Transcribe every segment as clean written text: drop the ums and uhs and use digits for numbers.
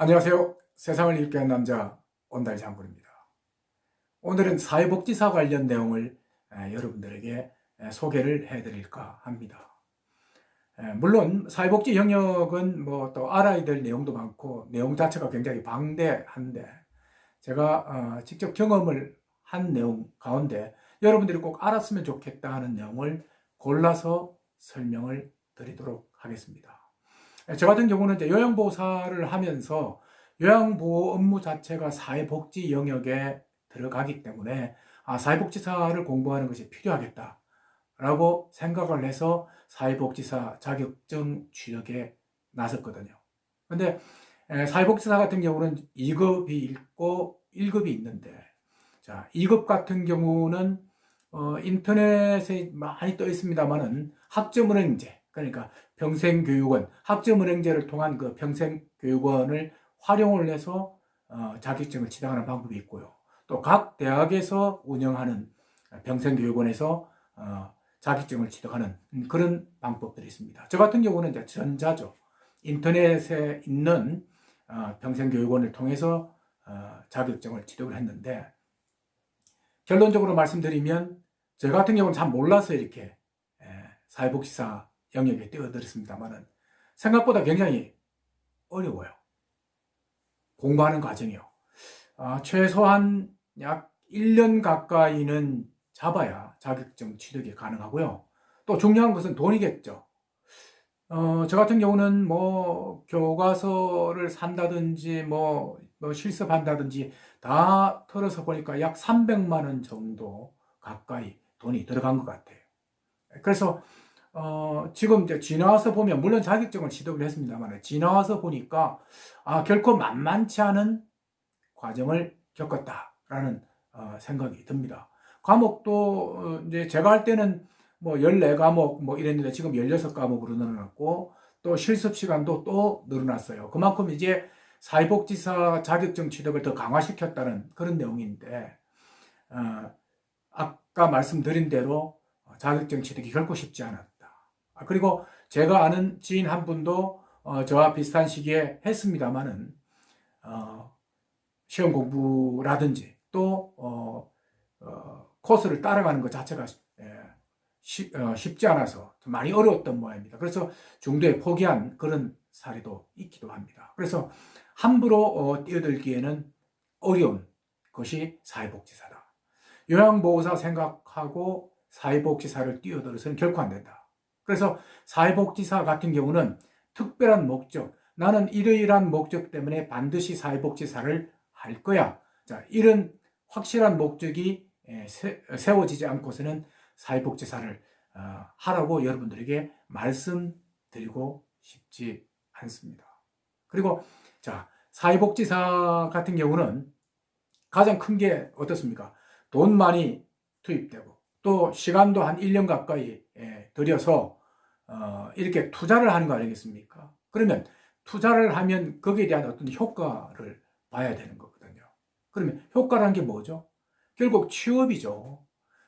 안녕하세요. 세상을 읽게 한 남자 온달 장군입니다. 오늘은 사회복지사 관련 내용을 여러분들에게 소개를 해드릴까 합니다. 물론 사회복지 영역은 뭐 또 알아야 될 내용도 많고 내용 자체가 굉장히 방대한데 제가 직접 경험을 한 내용 가운데 여러분들이 꼭 알았으면 좋겠다 하는 내용을 골라서 설명을 드리도록 하겠습니다. 저 같은 경우는 이제 요양보호사를 하면서 요양보호 업무 자체가 사회복지 영역에 들어가기 때문에 사회복지사를 공부하는 것이 필요하겠다라고 생각을 해서 사회복지사 자격증 취득에 나섰거든요. 근데 사회복지사 같은 경우는 2급이 있고 1급이 있는데, 자, 2급 같은 경우는 인터넷에 많이 떠 있습니다만은 학점은행제, 그러니까 평생교육원, 학점은행제를 통한 그 평생교육원을 활용을 해서 자격증을 취득하는 방법이 있고요. 또 각 대학에서 운영하는 평생교육원에서 자격증을 취득하는 그런 방법들이 있습니다. 저 같은 경우는 이제 전자죠. 인터넷에 있는 평생교육원을 통해서 자격증을 취득을 했는데, 결론적으로 말씀드리면 저 같은 경우는 잘 몰라서 이렇게 사회복지사 영역에 뛰어들었습니다만은 생각보다 굉장히 어려워요. 공부하는 과정이요. 최소한 약 1년 가까이는 잡아야 자격증 취득이 가능하고요. 또 중요한 것은 돈이겠죠. 저 같은 경우는 뭐 교과서를 산다든지 뭐 실습한다든지 다 털어서 보니까 약 300만 원 정도 가까이 돈이 들어간 것 같아요. 그래서 지금 이제 지나와서 보면, 물론 자격증을 취득을 했습니다만 지나와서 보니까 결코 만만치 않은 과정을 겪었다라는 생각이 듭니다. 과목도 이제 제가 할 때는 뭐 14과목 뭐 이랬는데 지금 16과목으로 늘어났고, 또 실습 시간도 또 늘어났어요. 그만큼 이제 사회복지사 자격증 취득을 더 강화시켰다는 그런 내용인데, 아까 말씀드린 대로 자격증 취득이 결코 쉽지 않았다. 그리고 제가 아는 지인 한 분도 저와 비슷한 시기에 했습니다만은 시험 공부라든지 또 코스를 따라가는 것 자체가 쉽지 않아서 좀 많이 어려웠던 모양입니다. 그래서 중도에 포기한 그런 사례도 있기도 합니다. 그래서 함부로 뛰어들기에는 어려운 것이 사회복지사다. 요양보호사 생각하고 사회복지사를 뛰어들어서는 결코 안 된다. 그래서 사회복지사 같은 경우는 특별한 목적, 나는 이러이러한 목적 때문에 반드시 사회복지사를 할 거야. 자, 이런 확실한 목적이 세워지지 않고서는 사회복지사를 하라고 여러분들에게 말씀드리고 싶지 않습니다. 그리고 자, 사회복지사 같은 경우는 가장 큰 게 어떻습니까? 돈 많이 투입되고 또 시간도 한 1년 가까이 들여서 이렇게 투자를 하는 거 아니겠습니까? 그러면 투자를 하면 거기에 대한 어떤 효과를 봐야 되는 거거든요. 그러면 효과라는 게 뭐죠? 결국 취업이죠.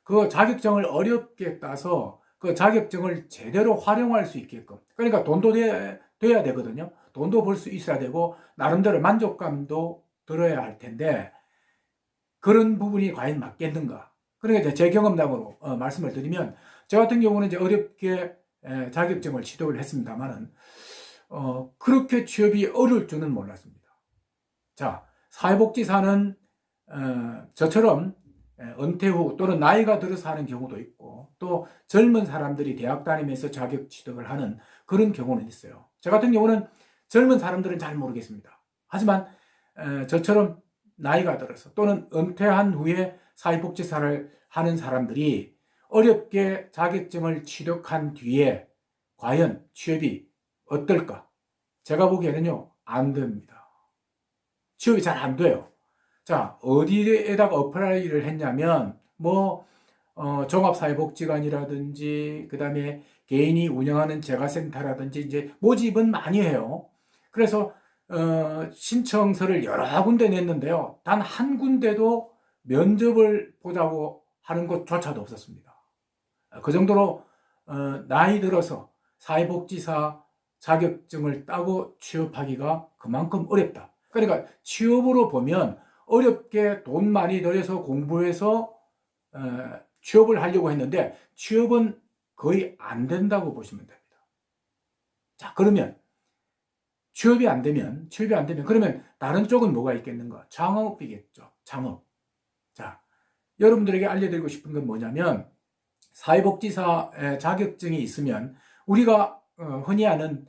그 자격증을 어렵게 따서 그 자격증을 제대로 활용할 수 있게끔, 그러니까 돈도 돼야 되거든요. 돈도 벌 수 있어야 되고 나름대로 만족감도 들어야 할 텐데, 그런 부분이 과연 맞겠는가? 그러니까 이제 제 경험담으로 말씀을 드리면, 저 같은 경우는 이제 어렵게 자격증을 취득을 했습니다만은 그렇게 취업이 어려울 줄은 몰랐습니다. 자, 사회복지사는 저처럼 은퇴 후 또는 나이가 들어서 하는 경우도 있고, 또 젊은 사람들이 대학 다니면서 자격 취득을 하는 그런 경우는 있어요. 저 같은 경우는 젊은 사람들은 잘 모르겠습니다. 하지만 저처럼 나이가 들어서 또는 은퇴한 후에 사회복지사를 하는 사람들이 어렵게 자격증을 취득한 뒤에 과연 취업이 어떨까? 제가 보기에는요, 안 됩니다. 취업이 잘 안 돼요. 자, 어디에다가 어플라이를 했냐면, 종합사회복지관이라든지, 그 다음에 개인이 운영하는 재가센터라든지, 이제 모집은 많이 해요. 그래서, 신청서를 여러 군데 냈는데요. 단 한 군데도 면접을 보자고 하는 것조차도 없었습니다. 그 정도로, 나이 들어서 사회복지사 자격증을 따고 취업하기가 그만큼 어렵다. 그러니까 취업으로 보면 어렵게 돈 많이 들여서 공부해서 취업을 하려고 했는데 취업은 거의 안 된다고 보시면 됩니다. 자, 그러면 취업이 안 되면 그러면 다른 쪽은 뭐가 있겠는가? 창업이겠죠. 창업. 자, 여러분들에게 알려드리고 싶은 건 뭐냐면 사회복지사 자격증이 있으면 우리가 흔히 아는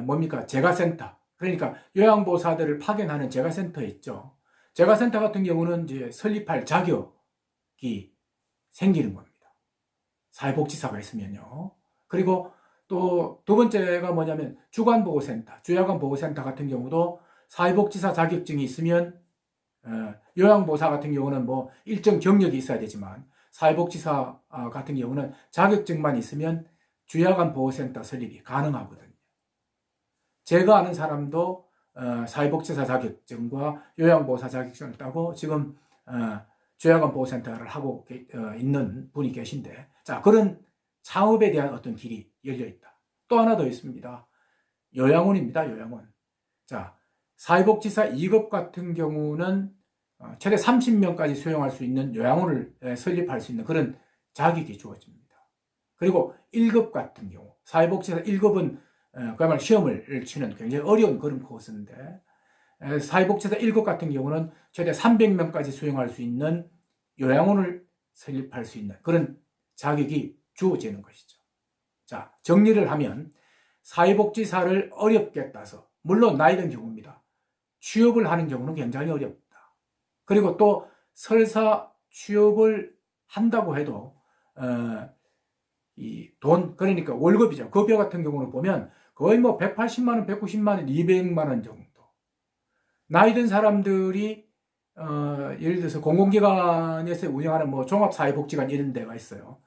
뭡니까? 재가센터. 그러니까 요양보호사들을 파견하는 재가센터 있죠. 재가센터 같은 경우는 이제 설립할 자격이 생기는 겁니다. 사회복지사가 있으면요. 그리고 또 두 번째가 뭐냐면 주간보호센터, 주야간보호센터 같은 경우도 사회복지사 자격증이 있으면 요양보호사 같은 경우는 뭐 일정 경력이 있어야 되지만 사회복지사 같은 경우는 자격증만 있으면 주야간보호센터 설립이 가능하거든요. 제가 아는 사람도 사회복지사 자격증과 요양보호사 자격증을 따고 지금 주야간보호센터를 하고 있는 분이 계신데, 자, 그런 창업에 대한 어떤 길이 열려 있다. 또 하나 더 있습니다. 요양원입니다. 요양원. 자, 사회복지사 2급 같은 경우는 최대 30명까지 수용할 수 있는 요양원을 설립할 수 있는 그런 자격이 주어집니다. 그리고 1급 같은 경우, 사회복지사 1급은 그야말로 시험을 치는 굉장히 어려운 그런 코스인데, 사회복지사 1급 같은 경우는 최대 300명까지 수용할 수 있는 요양원을 설립할 수 있는 그런 자격이 주어지는 것이죠. 자, 정리를 하면 사회복지사를 어렵게 따서, 물론 나이 든 경우입니다. 취업을 하는 경우는 굉장히 어렵다. 그리고 또 설사 취업을 한다고 해도 이 돈, 그러니까 월급이죠. 급여 같은 경우는 보면 거의 뭐 180만 원, 190만 원, 200만 원 정도. 나이 든 사람들이 예를 들어서 공공기관에서 운영하는 뭐 종합사회복지관 이런 데가 있어요.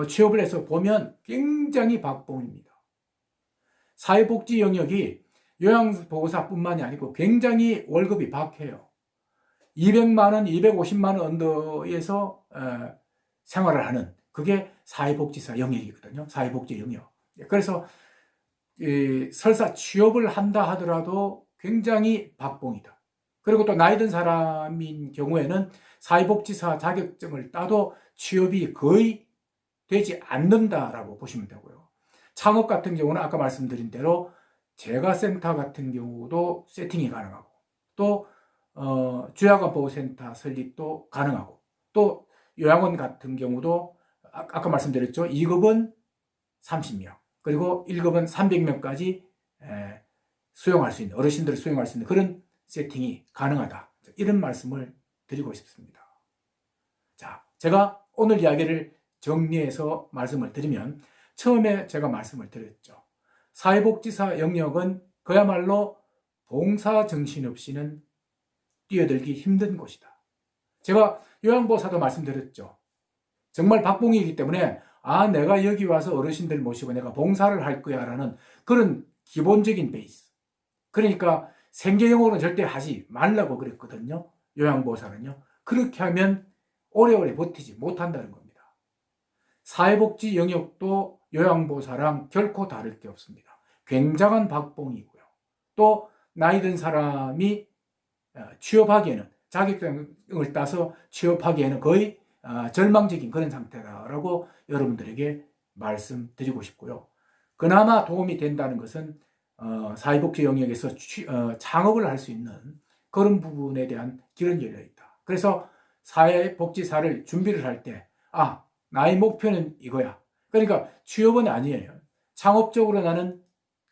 취업을 해서 보면 굉장히 박봉입니다. 사회복지 영역이 요양보호사뿐만이 아니고 굉장히 월급이 박해요. 200만 원, 250만 원 언더에서 생활을 하는 그게 사회복지사 영역이거든요. 사회복지 영역. 그래서 설사 취업을 한다 하더라도 굉장히 박봉이다. 그리고 또 나이 든 사람인 경우에는 사회복지사 자격증을 따도 취업이 거의 되지 않는다라고 보시면 되고요. 창업 같은 경우는 아까 말씀드린 대로 재가센터 같은 경우도 세팅이 가능하고, 또 주야간보호센터 설립도 가능하고, 또 요양원 같은 경우도 아까 말씀드렸죠. 2급은 30명, 그리고 1급은 300명까지 수용할 수 있는, 어르신들을 수용할 수 있는 그런 세팅이 가능하다. 이런 말씀을 드리고 싶습니다. 자, 제가 오늘 이야기를 정리해서 말씀을 드리면, 처음에 제가 말씀을 드렸죠. 사회복지사 영역은 그야말로 봉사 정신 없이는 뛰어들기 힘든 곳이다. 제가 요양보호사도 말씀드렸죠. 정말 박봉이기 때문에 내가 여기 와서 어르신들 모시고 내가 봉사를 할 거야 라는 그런 기본적인 베이스. 그러니까 생계영어는 절대 하지 말라고 그랬거든요. 요양보호사는요. 그렇게 하면 오래오래 버티지 못한다는 겁니다. 사회복지 영역도 요양보호사랑 결코 다를 게 없습니다. 굉장한 박봉이고요. 또 나이 든 사람이 취업하기에는, 자격증을 따서 취업하기에는 거의 절망적인 그런 상태다라고 여러분들에게 말씀드리고 싶고요. 그나마 도움이 된다는 것은 사회복지 영역에서 창업을 할 수 있는 그런 부분에 대한 길은 열려있다. 그래서 사회복지사를 준비를 할 때 나의 목표는 이거야. 그러니까 취업은 아니에요. 창업적으로 나는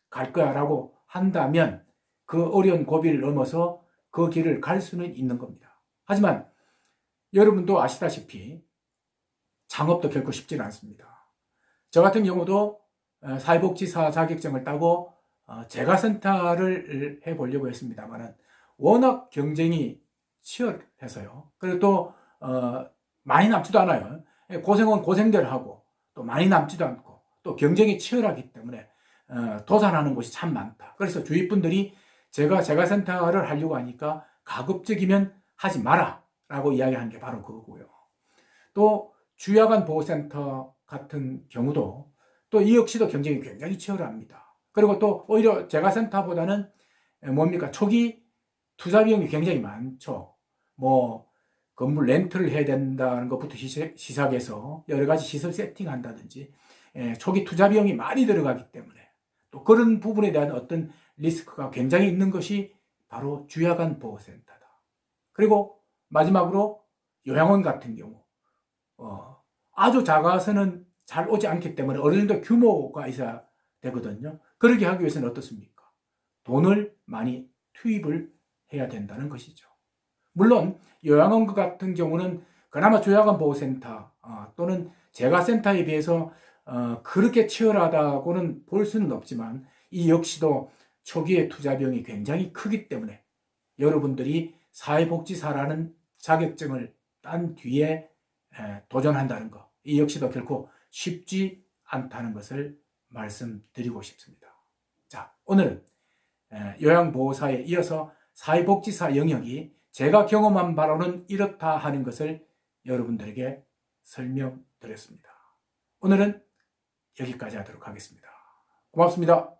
갈 거야 라고 한다면 그 어려운 고비를 넘어서 그 길을 갈 수는 있는 겁니다. 하지만 여러분도 아시다시피 창업도 결코 쉽지는 않습니다. 저 같은 경우도 사회복지사 자격증을 따고 재가센터를 해보려고 했습니다만 워낙 경쟁이 치열해서요. 그리고 또 많이 남지도 않아요. 고생은 고생대로 하고 또 많이 남지도 않고 또 경쟁이 치열하기 때문에 도산하는 곳이 참 많다. 그래서 주위 분들이 제가 재가센터를 하려고 하니까 가급적이면 하지 마라 라고 이야기하는 게 바로 그거고요. 또 주야간 보호센터 같은 경우도 또 이 역시도 경쟁이 굉장히 치열합니다. 그리고 또 오히려 재가센터보다는 뭡니까 초기 투자 비용이 굉장히 많죠. 뭐 건물 렌트를 해야 된다는 것부터 시작해서 여러 가지 시설 세팅한다든지 초기 투자 비용이 많이 들어가기 때문에 또 그런 부분에 대한 어떤 리스크가 굉장히 있는 것이 바로 주야간 보호센터다. 그리고 마지막으로 요양원 같은 경우 아주 작아서는 잘 오지 않기 때문에 어느 정도 규모가 있어야 되거든요. 그러게 하기 위해서는 어떻습니까? 돈을 많이 투입을 해야 된다는 것이죠. 물론 요양원 같은 경우는 그나마 요양원 보호센터 또는 재가센터에 비해서 그렇게 치열하다고는 볼 수는 없지만 이 역시도 초기의 투자 비용이 굉장히 크기 때문에 여러분들이 사회복지사라는 자격증을 딴 뒤에 도전한다는 것, 이 역시도 결코 쉽지 않다는 것을 말씀드리고 싶습니다. 자, 오늘은 요양보호사에 이어서 사회복지사 영역이 제가 경험한 바로는 이렇다 하는 것을 여러분들에게 설명드렸습니다. 오늘은 여기까지 하도록 하겠습니다. 고맙습니다.